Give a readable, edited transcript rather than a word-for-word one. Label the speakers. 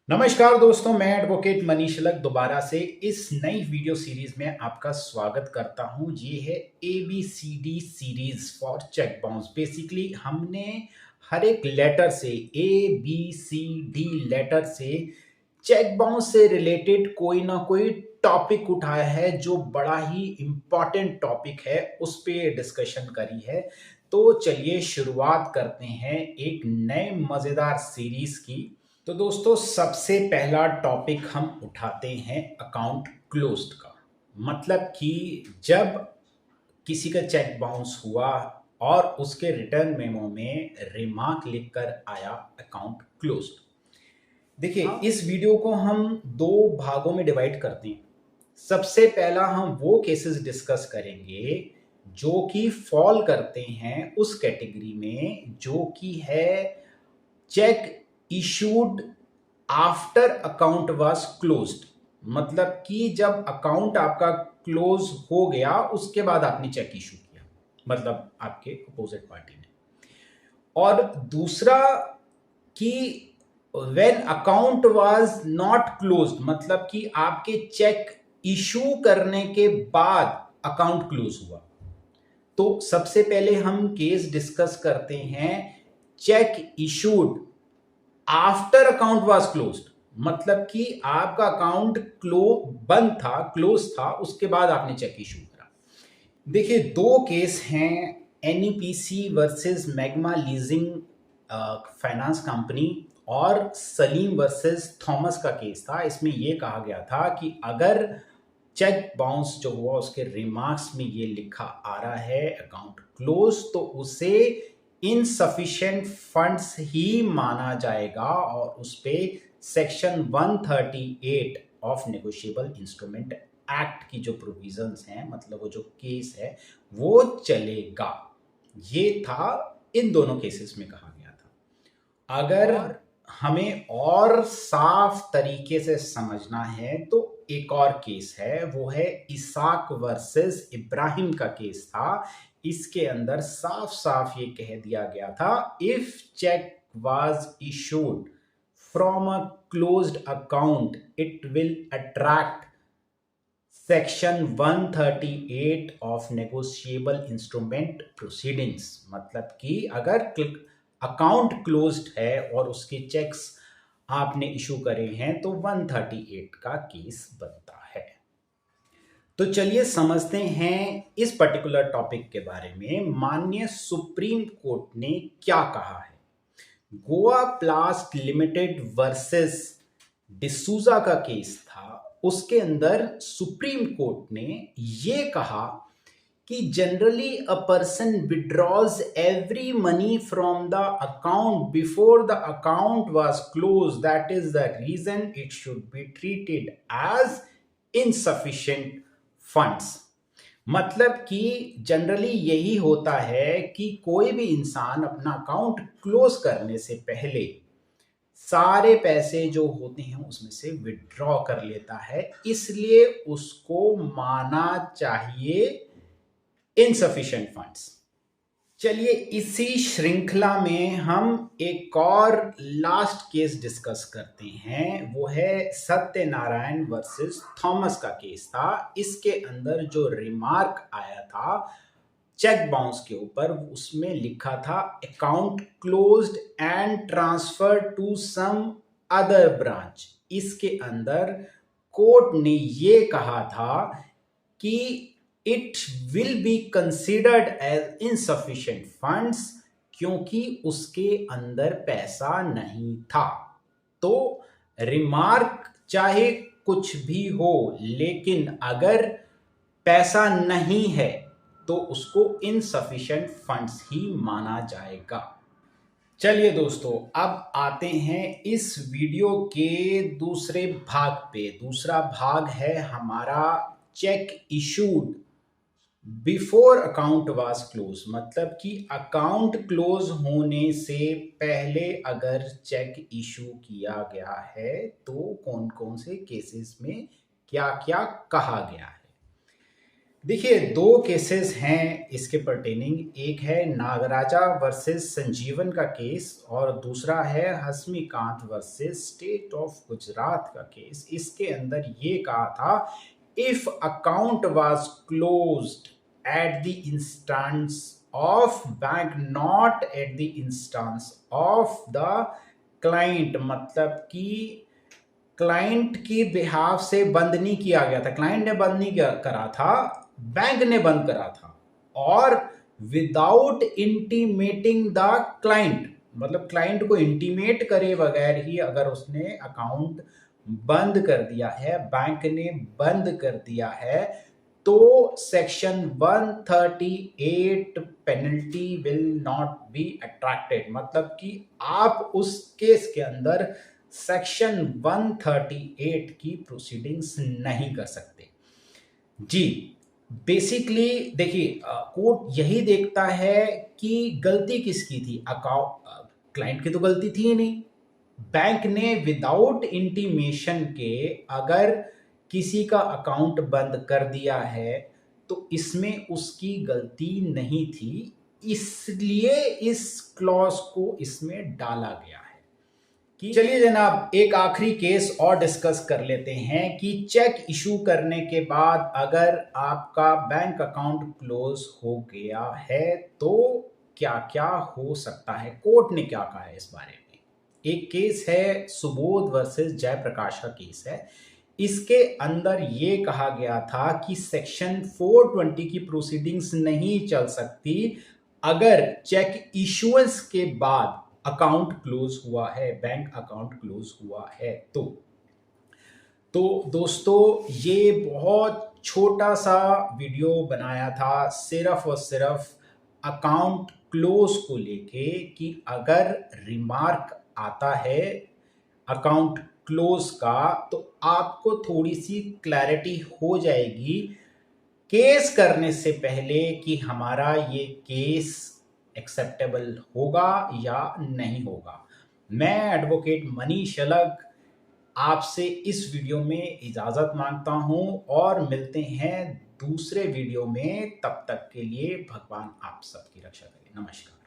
Speaker 1: नमस्कार दोस्तों, मैं एडवोकेट मनीष लग दोबारा से इस नई वीडियो सीरीज में आपका स्वागत करता हूं। ये है ABCD series for cheque bounce. Basically हमने हर एक लेटर से ABCD लेटर से चेक बाउंस से रिलेटेड कोई ना कोई टॉपिक उठाया है जो बड़ा ही इंपॉर्टेंट टॉपिक है, उस पे डिस्कशन करी है। तो चलिए शुरुआत करते हैं एक नए मजेदार सीरीज की। तो दोस्तों, सबसे पहला टॉपिक हम उठाते हैं अकाउंट क्लोज्ड का। मतलब कि जब किसी का चेक बाउंस हुआ और उसके रिटर्न मेमो में रिमार्क लिखकर आया अकाउंट क्लोज्ड। देखिए, इस वीडियो को हम दो भागों में डिवाइड करते हैं। सबसे पहला हम वो केसेस डिस्कस करेंगे जो कि फॉल करते हैं उस कैटेगरी में जो कि है check issued after account was closed. मतलब कि जब अकाउंट आपका क्लोज हो गया उसके बाद आपने चेक इशू किया, मतलब आपके अपोजिट पार्टी ने। और दूसरा कि when account was not closed, मतलब कि आपके चेक इशू करने के बाद अकाउंट क्लोज हुआ। तो सबसे पहले हम केस डिस्कस करते हैं check issued after account was closed. मतलब कि आपका अकाउंट बंद था, क्लोज था, उसके बाद आपने चेक इशू करा। देखिए, दो केस हैं, NEPC versus Magma Leasing Finance company और सलीम वर्सेस थॉमस का केस था। इसमें यह कहा गया था कि अगर चेक बाउंस जो हुआ उसके रिमार्क्स में ये लिखा आ रहा है अकाउंट क्लोज, तो उसे इनसफिशिएंट फंड्स ही माना जाएगा और उस पे section 138 of negotiable instrument act की जो प्रोविजंस हैं, मतलब वो जो केस है वो चलेगा। ये था, इन दोनों केसेस में कहा गया था। अगर हमें और साफ तरीके से समझना है तो एक और केस है, वो है इसाक वर्सेस इब्राहिम का केस था। इसके अंदर साफ साफ ये कह दिया गया था, if cheque was issued from a closed account it will attract section 138 of negotiable instrument proceedings. मतलब कि अगर अकाउंट क्लोज्ड है और उसके चेक्स आपने इशू करे हैं तो 138 का केस बनता है। तो चलिए समझते हैं इस पर्टिकुलर टॉपिक के बारे में। माननीय सुप्रीम कोर्ट ने क्या कहा है। गोवा प्लास्ट लिमिटेड वर्सेस डिसूजा का केस था। उसके अंदर सुप्रीम कोर्ट ने यह कहा कि generally a person withdraws every money from the account before the account was close, that is the reason it should be treated as insufficient funds. मतलब कि जनरली यही होता है कि कोई भी इंसान अपना अकाउंट क्लोज करने से पहले सारे पैसे जो होते हैं उसमें से विड्रॉ कर लेता है, इसलिए उसको माना चाहिए इनसफिशिएंट फंड्स। चलिए इसी श्रृंखला में हम एक और लास्ट केस डिस्कस करते हैं। वो है सत्यनारायण वर्सेस थॉमस का केस था। इसके अंदर जो रिमार्क आया था चेक बाउंस के ऊपर, उसमें लिखा था account closed and transfer to some other branch. इसके अंदर कोर्ट ने ये कहा था कि it will be considered as insufficient funds क्योंकि उसके अंदर पैसा नहीं था। तो रिमार्क चाहे कुछ भी हो, लेकिन अगर पैसा नहीं है तो उसको इनसफिशिएंट फंड्स ही माना जाएगा। चलिए दोस्तों, अब आते हैं इस वीडियो के दूसरे भाग पे। दूसरा भाग है हमारा check issued before account was close. मतलब कि अकाउंट क्लोज होने से पहले अगर चेक इशू किया गया है तो कौन कौन से केसेस में क्या क्या कहा गया है। देखिए, 2 केसेस हैं इसके पर्टेनिंग। एक है नागराजा वर्सेस संजीवन का केस और दूसरा है हसमीकांत वर्सेस स्टेट ऑफ गुजरात का केस। इसके अंदर ये कहा था, if account was closed at the instance of bank, not at the instance of the client, मतलब कि क्लाइंट की बिहाफ से बंद नहीं किया गया था, क्लाइंट ने बंद नहीं करा था, बैंक ने बंद करा था। और विदाउट इंटीमेटिंग द क्लाइंट, मतलब क्लाइंट को इंटीमेट करे बगैर ही अगर उसने अकाउंट बंद कर दिया है, बैंक ने बंद कर दिया है, तो section 138 penalty will not be attracted, मतलब कि आप उस केस के अंदर सेक्शन 138 की प्रोसीडिंग्स नहीं कर सकते। जी, बेसिकली देखिए, कोर्ट यही देखता है कि गलती किसकी थी। अकाउंट क्लाइंट की तो गलती थी ही नहीं। बैंक ने विदाउट इंटीमेशन के अगर किसी का अकाउंट बंद कर दिया है तो इसमें उसकी गलती नहीं थी, इसलिए इस क्लॉज को इसमें डाला गया है। कि चलिए जनाब, एक आखिरी केस और डिस्कस कर लेते हैं कि चेक इशू करने के बाद अगर आपका बैंक अकाउंट क्लोज हो गया है तो क्या क्या हो सकता है, कोर्ट ने क्या कहा है इस बारे में। एक केस है सुबोध वर्सेस जयप्रकाश का केस है। इसके अंदर ये कहा गया था कि सेक्शन 420 की प्रोसीडिंग्स नहीं चल सकती अगर चेक इशुएंस के बाद अकाउंट क्लोज हुआ है, बैंक अकाउंट क्लोज हुआ है। तो दोस्तों, ये बहुत छोटा सा वीडियो बनाया था सिर्फ और सिर्फ अकाउंट क्लोज को लेके कि अगर रिमार्क आता है अकाउंट क्लोज का तो आपको थोड़ी सी क्लैरिटी हो जाएगी केस करने से पहले कि हमारा ये केस एक्सेप्टेबल होगा या नहीं होगा। मैं एडवोकेट मनीष अलग आपसे इस वीडियो में इजाजत मांगता हूं और मिलते हैं दूसरे वीडियो में। तब तक के लिए भगवान आप सबकी रक्षा करें। नमस्कार।